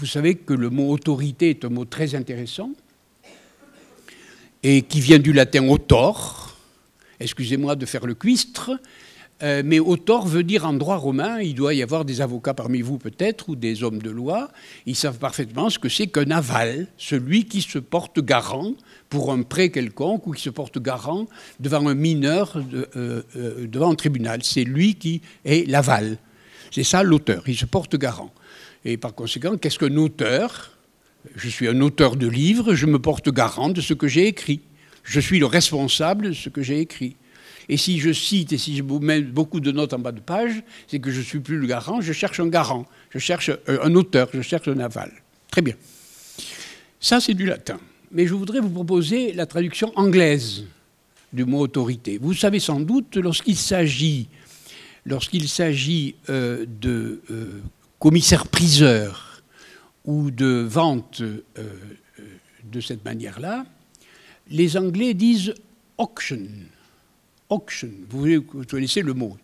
Vous savez que le mot autorité est un mot très intéressant et qui vient du latin autor. Excusez-moi de faire le cuistre, mais autor veut dire en droit romain, il doit y avoir des avocats parmi vous peut-être, ou des hommes de loi, ils savent parfaitement ce que c'est qu'un aval, celui qui se porte garant pour un prêt quelconque, ou qui se porte garant devant un mineur, devant un tribunal. C'est lui qui est l'aval. C'est ça l'auteur, il se porte garant. Et par conséquent, qu'est-ce qu'un auteur? Je suis un auteur de livres, je me porte garant de ce que j'ai écrit. Je suis le responsable de ce que j'ai écrit. Et si je cite et si je mets beaucoup de notes en bas de page, c'est que je ne suis plus le garant, je cherche un garant, je cherche un auteur, je cherche un aval. Très bien. Ça, c'est du latin. Mais je voudrais vous proposer la traduction anglaise du mot autorité. Vous savez sans doute, lorsqu'il s'agit de commissaire-priseur ou de vente de cette manière-là, les Anglais disent auction. Auction, vous connaissez le mot,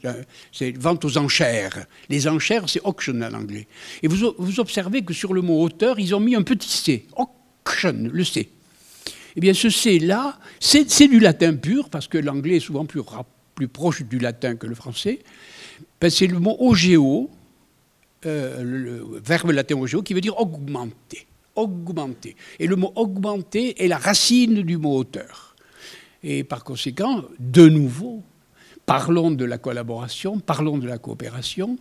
c'est vente aux enchères. Les enchères, c'est auction en anglais. Et vous observez que sur le mot auteur, ils ont mis un petit C, auction, le C. Eh bien, ce C-là, c'est du latin pur, parce que l'anglais est souvent plus proche du latin que le français. Ben, c'est le mot ogeo, le verbe latin ogeo, qui veut dire augmenter. Augmenter. Et le mot augmenter est la racine du mot auteur. Et par conséquent, de nouveau, parlons de la collaboration, parlons de la coopération.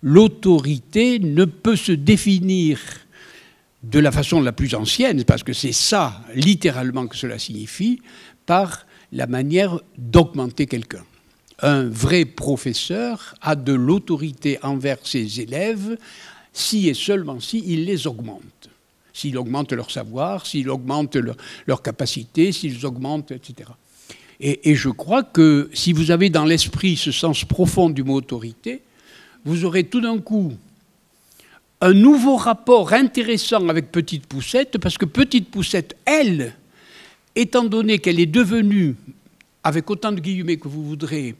L'autorité ne peut se définir de la façon la plus ancienne, parce que c'est ça, littéralement, que cela signifie, par la manière d'augmenter quelqu'un. Un vrai professeur a de l'autorité envers ses élèves si et seulement si il les augmente. S'il augmente leur savoir, s'il augmente leur capacité, s'ils augmentent, etc. Et je crois que si vous avez dans l'esprit ce sens profond du mot autorité, vous aurez tout d'un coup un nouveau rapport intéressant avec Petite Poucette, parce que Petite Poucette, elle, étant donné qu'elle est devenue, avec autant de guillemets que vous voudrez,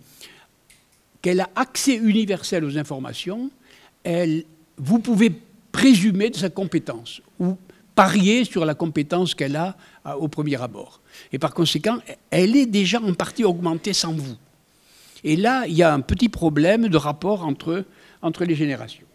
qu'elle a accès universel aux informations, vous pouvez présumer de sa compétence, ou parier sur la compétence qu'elle a au premier abord. Et par conséquent, elle est déjà en partie augmentée sans vous. Et là, il y a un petit problème de rapport entre les générations.